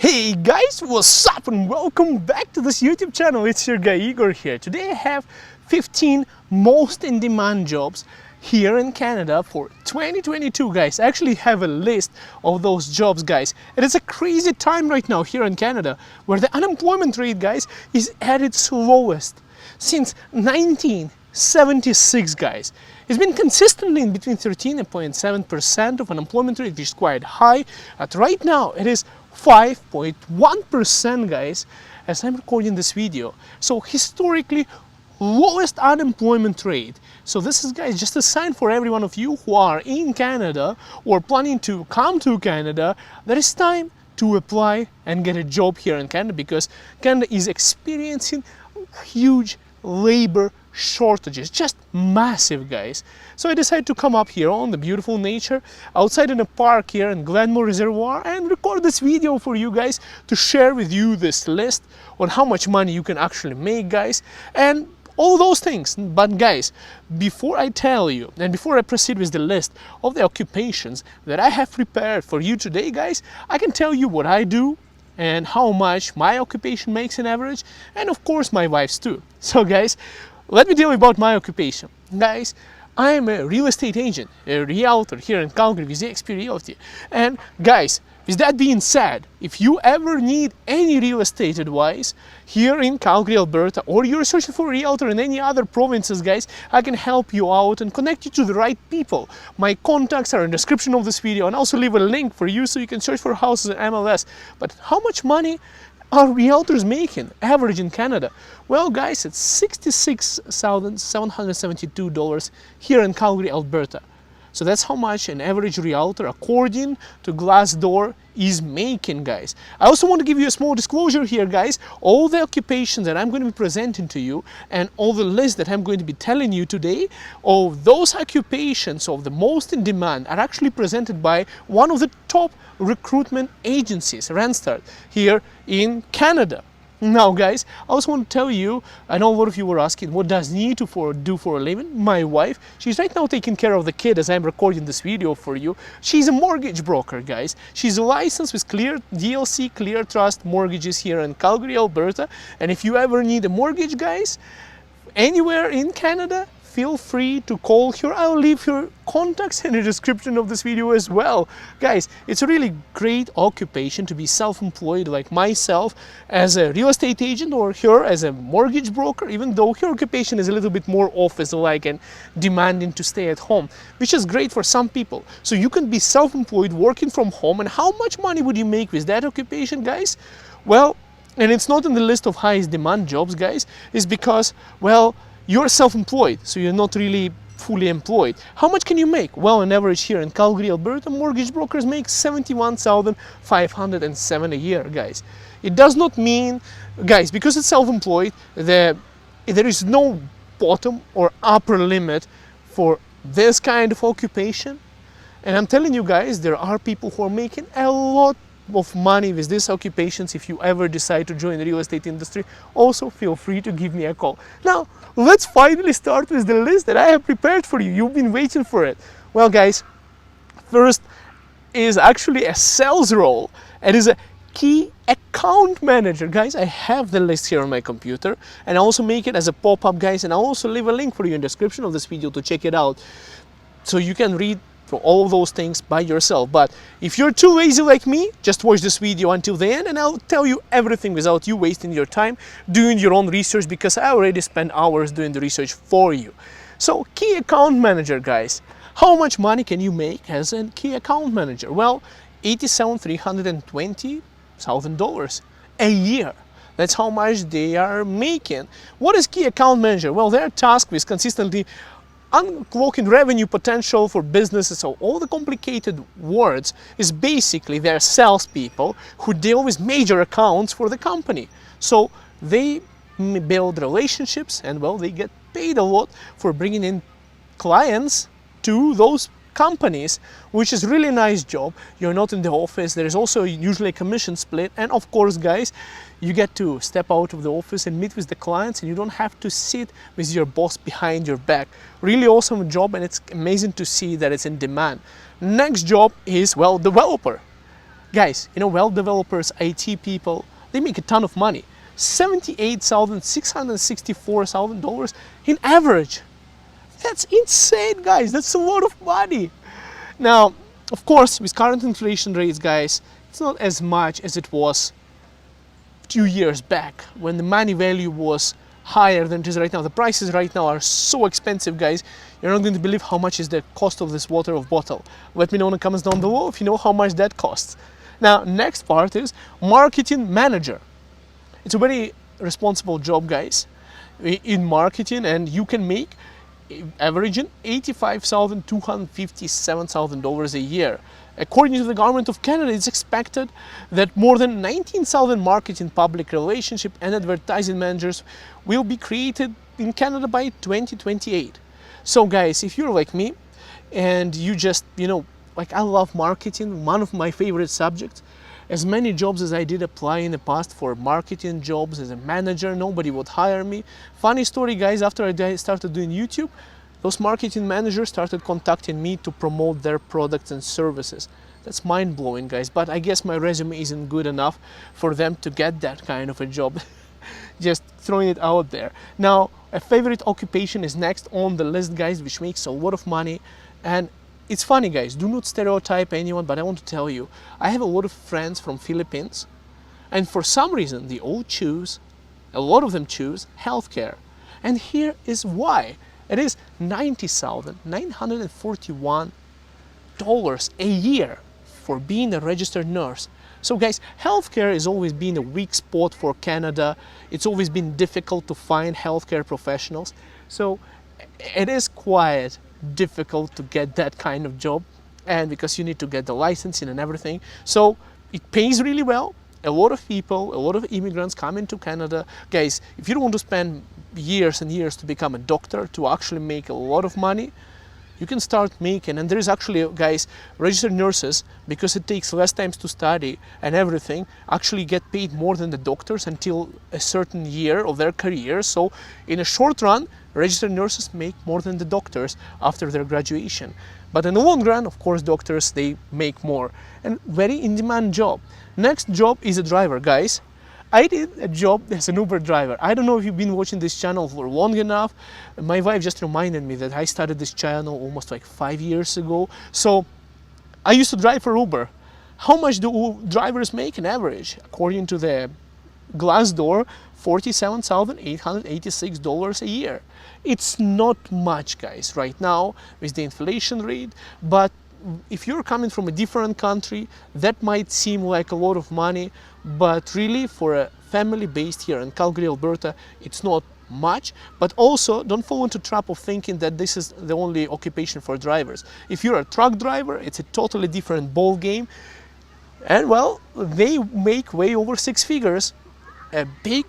Hey guys, what's up and welcome back to this YouTube channel. It's your guy Igor here. Today I have 15 most in-demand jobs here in Canada for 2022, guys. I actually have a list of those jobs, guys. It is a crazy time right now here in Canada where the unemployment rate, guys, is at its lowest since 1976, guys. It's been consistently in between 13.7% of unemployment rate, which is quite high. But right now it is 5.1%, guys, as I'm recording this video. So historically lowest unemployment rate. So this is, guys, just a sign for every one of you who are in Canada or planning to come to Canada that it's time to apply and get a job here in Canada, because Canada is experiencing huge labor shortages, just massive, guys. So I decided to come up here on the beautiful nature outside in a park here in Glenmore Reservoir and record this video for you guys to share with you this list on how much money you can actually make, guys, and all those things. But guys, before I tell you and before I proceed with the list of the occupations that I have prepared for you today, guys, I can tell you what I do and how much my occupation makes in average, and of course my wife's too. So guys, let me tell you about my occupation. Guys, I am a real estate agent, a realtor here in Calgary with eXp Realty. And guys, with that being said, if you ever need any real estate advice here in Calgary, Alberta, or you're searching for a realtor in any other provinces, guys, I can help you out and connect you to the right people. My contacts are in the description of this video, and also leave a link for you so you can search for houses in MLS. But how much money are realtors making average in Canada? Well, guys, it's $66,772 here in Calgary, Alberta. So that's how much an average realtor, according to Glassdoor, is making, guys. I also want to give you a small disclosure here, guys. All the occupations that I'm going to be presenting to you and all the lists that I'm going to be telling you today, of those occupations of the most in demand, are actually presented by one of the top recruitment agencies, Randstad, here in Canada. Now, guys, I also want to tell you, I know a lot of you were asking, what does need to do for a living? My wife, she's right now taking care of the kid as I'm recording this video for you. She's a mortgage broker, guys. She's licensed with Clear DLC, Clear Trust Mortgages here in Calgary, Alberta. And if you ever need a mortgage, guys, anywhere in Canada, feel free to call her. I'll leave her contacts in the description of this video as well. Guys, it's a really great occupation to be self-employed, like myself as a real estate agent, or her as a mortgage broker, even though her occupation is a little bit more office-like and demanding to stay at home, which is great for some people. So you can be self-employed, working from home. And how much money would you make with that occupation, guys? Well, and it's not in the list of highest demand jobs, guys, is because, well, you're self-employed, so you're not really fully employed. How much can you make? Well, on average here in Calgary, Alberta, mortgage brokers make $71,507 a year, guys. It does not mean, guys, because it's self-employed, there is no bottom or upper limit for this kind of occupation. And I'm telling you, guys, there are people who are making a lot of money with these occupations. If you ever decide to join the real estate industry, also feel free to give me a call. Now, let's finally start with the list that I have prepared for you. You've been waiting for it. Well, guys, first is actually a sales role. It is a key account manager. Guys, I have the list here on my computer, and I also make it as a pop-up, guys, and I'll also leave a link for you in the description of this video to check it out so you can read for all of those things by yourself. But if you're too lazy like me, just watch this video until the end and I'll tell you everything without you wasting your time doing your own research, because I already spent hours doing the research for you. So, key account manager, guys. How much money can you make as a key account manager? Well, $87,320,000 a year. That's how much they are making. What is key account manager? Well, they're tasked with consistently uncloaking revenue potential for businesses. So all the complicated words is basically they're salespeople who deal with major accounts for the company. So they build relationships, and well, they get paid a lot for bringing in clients to those companies, which is really nice job. You're not in the office. There is also usually a commission split, and of course, guys, you get to step out of the office and meet with the clients, and you don't have to sit with your boss behind your back. Really awesome job, and it's amazing to see that it's in demand. Next job is, well, developer. Guys, you know, web developers, IT people, they make a ton of money. $78,664 in average. That's insane, guys. That's a lot of money. Now, of course, with current inflation rates, guys, it's not as much as it was a few years back when the money value was higher than it is right now. The prices right now are so expensive, guys. You're not going to believe how much is the cost of this water of bottle. Let me know in the comments down below if you know how much that costs. Now, next part is marketing manager. It's a very responsible job, guys, in marketing, and you can make averaging $85,000 to $257,000 a year. According to the government of Canada, it's expected that more than 19,000 marketing, public relationship, and advertising managers will be created in Canada by 2028. So, guys, if you're like me and you just, you know, like I love marketing, one of my favorite subjects. As many jobs as I did apply in the past for marketing jobs as a manager, nobody would hire me. Funny story, guys, after I started doing YouTube, those marketing managers started contacting me to promote their products and services. That's mind-blowing, guys, but I guess my resume isn't good enough for them to get that kind of a job. Just throwing it out there. Now, a favorite occupation is next on the list, guys, which makes a lot of money. And it's funny, guys, do not stereotype anyone, but I want to tell you, I have a lot of friends from Philippines, and for some reason, they all choose, a lot of them choose, healthcare. And here is why. It is $90,941 a year for being a registered nurse. So guys, healthcare has always been a weak spot for Canada. It's always been difficult to find healthcare professionals. So it is quite difficult to get that kind of job, and because you need to get the licensing and everything. So it pays really well. A lot of people, a lot of immigrants come into Canada. Guys, if you don't want to spend years and years to become a doctor to actually make a lot of money, you can start making, and there is actually, guys, registered nurses, because it takes less time to study and everything, actually get paid more than the doctors until a certain year of their career. So in a short run, registered nurses make more than the doctors after their graduation. But in the long run, of course, doctors, they make more. And very in-demand job. Next job is a driver, guys. I did a job as an Uber driver. I don't know if you've been watching this channel for long enough. My wife just reminded me that I started this channel almost like 5 years ago. So I used to drive for Uber. How much do drivers make on average? According to the Glassdoor, $47,886 a year. It's not much, guys, right now with the inflation rate, but if you're coming from a different country, that might seem like a lot of money, but really for a family based here in Calgary, Alberta, it's not much. But also don't fall into the trap of thinking that this is the only occupation for drivers. If you're a truck driver, it's a totally different ball game, and well, they make way over 6 figures. A big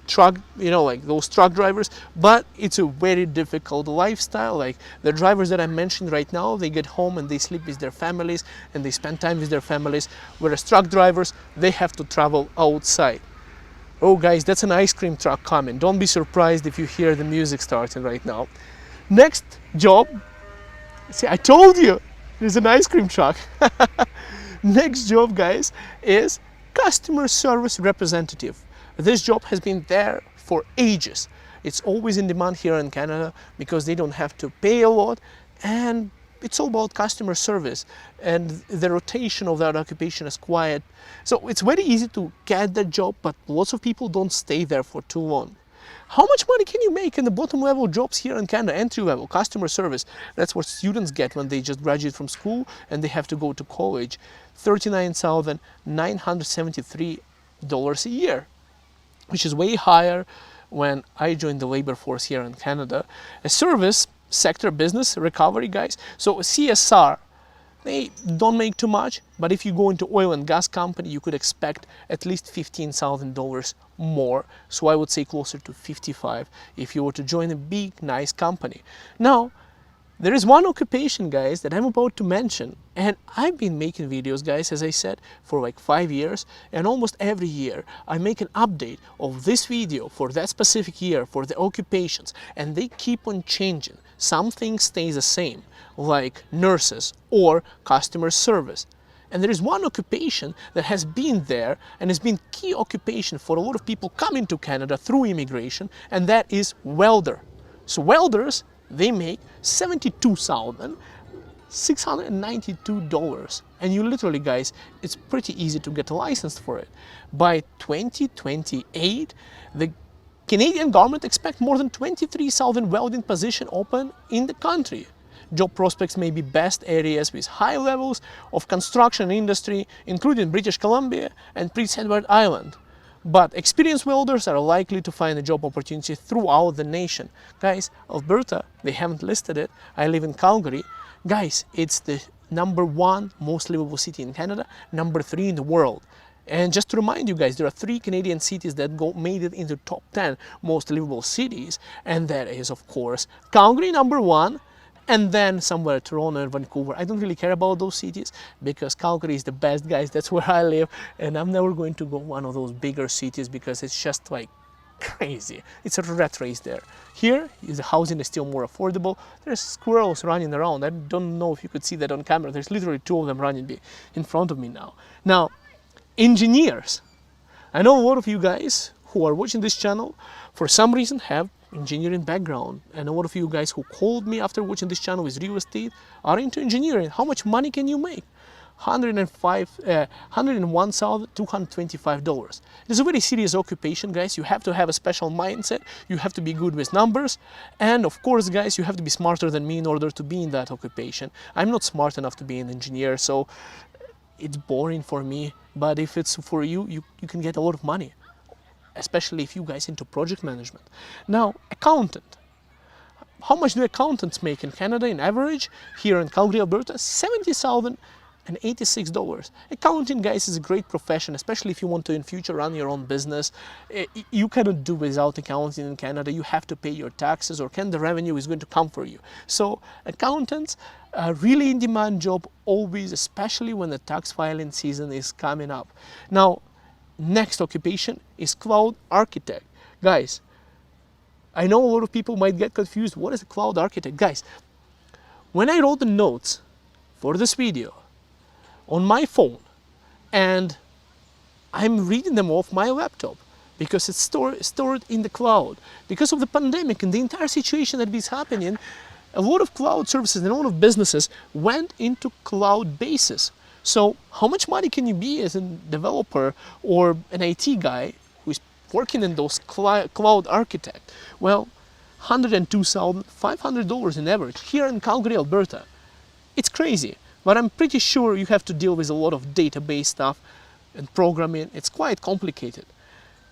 truck, you know, like those truck drivers, but it's a very difficult lifestyle. Like the drivers that I mentioned right now, they get home and they sleep with their families and they spend time with their families, whereas truck drivers, they have to travel outside. Oh guys, that's an ice cream truck coming. Don't be surprised if you hear the music starting right now. Next job, see, I told you there's an ice cream truck. Next job, guys, is customer service representative. This job has been there for ages. It's always in demand here in Canada because they don't have to pay a lot, and it's all about customer service, and the rotation of that occupation is quiet. So it's very easy to get that job, but lots of people don't stay there for too long. How much money can you make in the bottom level jobs here in Canada? Entry level, customer service. That's what students get when they just graduate from school and they have to go to college. $39,973 a year, which is way higher when I joined the labor force here in Canada. A service sector business recovery, guys. So CSR, they don't make too much, but if you go into oil and gas company, you could expect at least $15,000 more. So I would say closer to 55 if you were to join a big, nice company. Now, there is one occupation, guys, that I'm about to mention, and I've been making videos, guys, as I said, for like 5 years, and almost every year I make an update of this video for that specific year for the occupations, and they keep on changing. Some things stay the same, like nurses or customer service. And there is one occupation that has been there and has been key occupation for a lot of people coming to Canada through immigration, and that is welder. So welders, they make $72,692, and you literally, guys, it's pretty easy to get a license for it. By 2028, the Canadian government expects more than 23,000 welding positions open in the country. Job prospects may be best areas with high levels of construction industry, including British Columbia and Prince Edward Island. But experienced welders are likely to find a job opportunity throughout the nation. Guys, Alberta, they haven't listed it. I live in Calgary. Guys, it's the #1 most livable city in Canada, #3 in the world. And just to remind you guys, there are 3 Canadian cities that made it into top 10 most livable cities. And that is, of course, Calgary #1, and then somewhere Toronto and Vancouver. I don't really care about those cities because Calgary is the best, guys. That's where I live, and I'm never going to go one of those bigger cities because it's just like crazy. It's a rat race there. Here, the housing is still more affordable. There's squirrels running around. I don't know if you could see that on camera. There's literally 2 of them running in front of me now. Now, engineers. I know a lot of you guys who are watching this channel for some reason have engineering background, and a lot of you guys who called me after watching this channel with real estate are into engineering. How much money can you make? $101,225. It's a very serious occupation, guys. You have to have a special mindset. You have to be good with numbers, and of course, guys, you have to be smarter than me in order to be in that occupation. I'm not smart enough to be an engineer, so it's boring for me. But if it's for you, you can get a lot of money, especially if you guys into project management. Now, accountant. How much do accountants make in Canada in average? Here in Calgary, Alberta, $70,086. Accounting, guys, is a great profession, especially if you want to in future run your own business. You cannot do without accounting in Canada. You have to pay your taxes, or the revenue is going to come for you. So accountants are really in demand job always, especially when the tax filing season is coming up. Now, next occupation is cloud architect. Guys, I know a lot of people might get confused. What is a cloud architect? Guys, when I wrote the notes for this video on my phone, and I'm reading them off my laptop because it's stored in the cloud. Because of the pandemic and the entire situation that is happening, a lot of cloud services and a lot of businesses went into cloud bases. So how much money can you be as a developer or an IT guy who's working in those cloud architect? Well, $102,500 in average here in Calgary, Alberta. It's crazy, but I'm pretty sure you have to deal with a lot of database stuff and programming. It's quite complicated.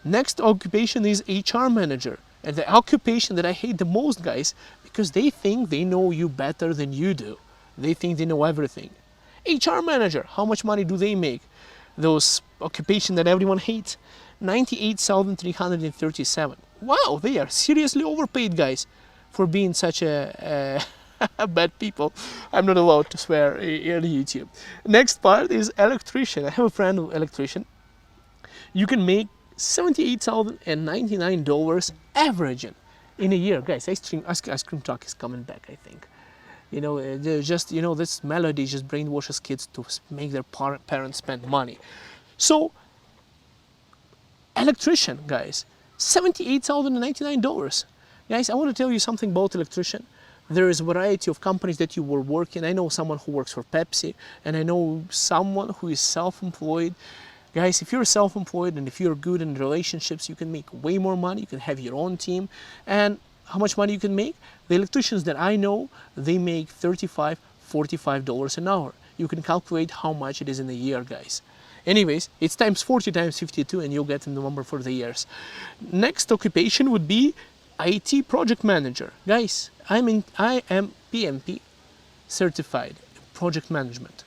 Next occupation is HR manager. And the occupation that I hate the most, guys, because they think they know you better than you do. They think they know everything. HR manager, how much money do they make? Those occupation that everyone hates, $98,337. Wow, they are seriously overpaid, guys, for being such a bad people. I'm not allowed to swear on YouTube. Next part is electrician. I have a friend who's electrician. You can make $78,099 averaging in a year. Guys, ice cream truck is coming back, I think. You know, this melody just brainwashes kids to make their parents spend money. So, electrician, guys, $78,099. Guys, I want to tell you something about electrician. There is a variety of companies that you will work in. I know someone who works for Pepsi, and I know someone who is self-employed. Guys, if you're self-employed and if you're good in relationships, you can make way more money. You can have your own team. And how much money you can make? The electricians that I know, they make $35, $45 an hour. You can calculate how much it is in a year, guys. Anyways, it's times 40 times 52, and you'll get the number for the years. Next occupation would be IT project manager. Guys, I am PMP certified project management.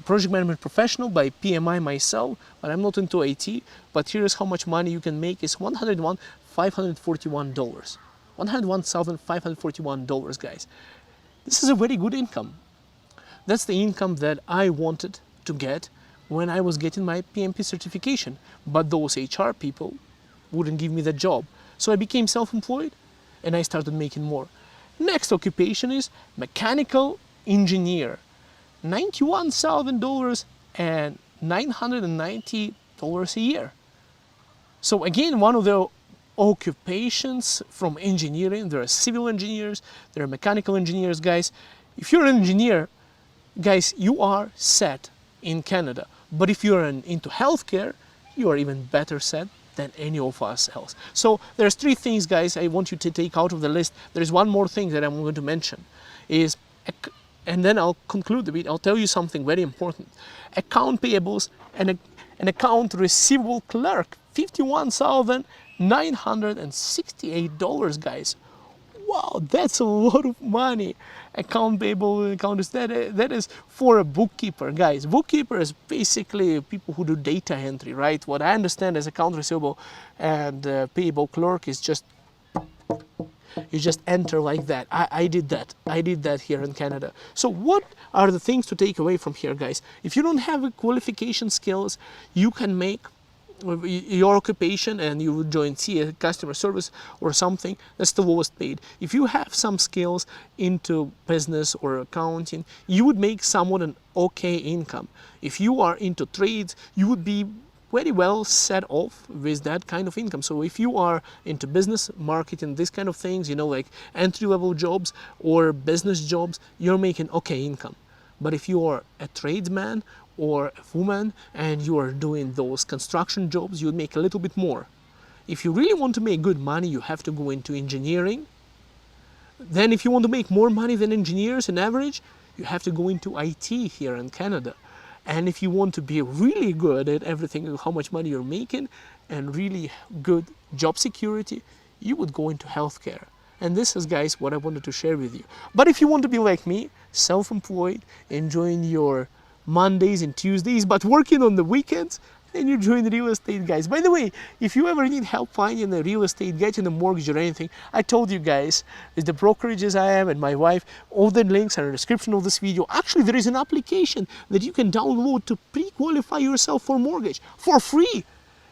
Project management professional by PMI myself, but I'm not into IT. But here's how much money you can make is $101,541. $101,541, guys. This is a very good income. That's the income that I wanted to get when I was getting my PMP certification. But those HR people wouldn't give me the job. So I became self-employed and I started making more. Next occupation is mechanical engineer. $91,000 and $990 a year. So again, one of the occupations from engineering, there are civil engineers, there are mechanical engineers, guys. If you're an engineer, guys, you are set in Canada. But if you're into healthcare, you are even better set than any of us else. So there's three things, guys, I want you to take out of the list. There's one more thing that I'm going to mention is, and then I'll conclude the video. I'll tell you something very important. Account payables and an account receivable clerk, $51,968, guys. Wow, that's a lot of money. Account payable, that is for a bookkeeper, guys. Bookkeeper is basically people who do data entry, right? What I understand as account receivable and payable clerk is just, you just enter like that. I did that. I did that here in Canada. So what are the things to take away from here, guys? If you don't have a qualification skills, you can make your occupation and you would join a customer service or something, that's the lowest paid. If you have some skills into business or accounting, you would make somewhat an okay income. If you are into trades, you would be very well set off with that kind of income. So if you are into business, marketing, this kind of things, you know, like entry-level jobs or business jobs, you're making okay income. But if you are a tradesman or a woman and you are doing those construction jobs, you would make a little bit more. If you really want to make good money, you have to go into engineering. Then if you want to make more money than engineers on average, you have to go into IT here in Canada. And if you want to be really good at everything, how much money you're making and really good job security, you would go into healthcare. And this is, guys, what I wanted to share with you. But if you want to be like me, self-employed, enjoying your Mondays and Tuesdays, but working on the weekends, then you join real estate, guys. By the way, if you ever need help finding a real estate, getting a mortgage or anything, I told you guys, with the brokerages I am and my wife, all the links are in the description of this video. Actually, there is an application that you can download to pre-qualify yourself for mortgage for free.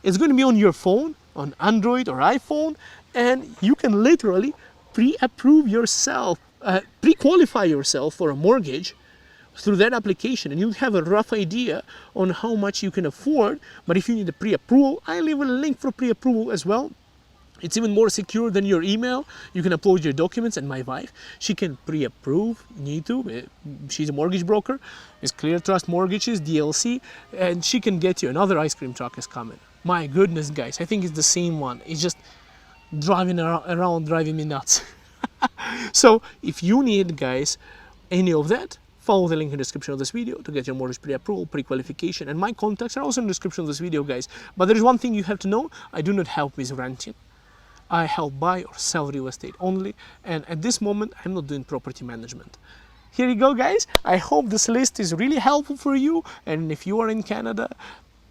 It's going to be on your phone, on Android or iPhone, and you can literally pre-approve yourself, pre-qualify yourself for a mortgage through that application, and you'll have a rough idea on how much you can afford. But if you need a pre-approval, I leave a link for pre-approval as well. It's even more secure than your email. You can upload your documents, and my wife, she can pre-approve, she's a mortgage broker, it's Clear Trust Mortgages, DLC, and she can get you another ice cream truck is coming. My goodness, guys, I think it's the same one. It's just driving around, driving me nuts. So if you need, guys, any of that, follow the link in the description of this video to get your mortgage pre-approval, pre-qualification, and my contacts are also in the description of this video, guys. But there is one thing you have to know: I do not help with renting. I help buy or sell real estate only, and at this moment I'm not doing property management. Here you go, guys. I hope this list is really helpful for you, and if you are in Canada,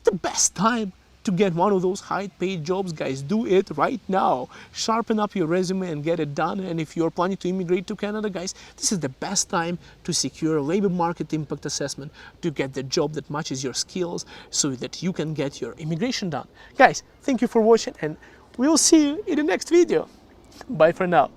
the best time to get one of those high-paid jobs, guys, do it right now. Sharpen up your resume and get it done. And if you're planning to immigrate to Canada, guys, this is the best time to secure a labor market impact assessment, to get the job that matches your skills so that you can get your immigration done. Guys, thank you for watching, and we'll see you in the next video. Bye for now.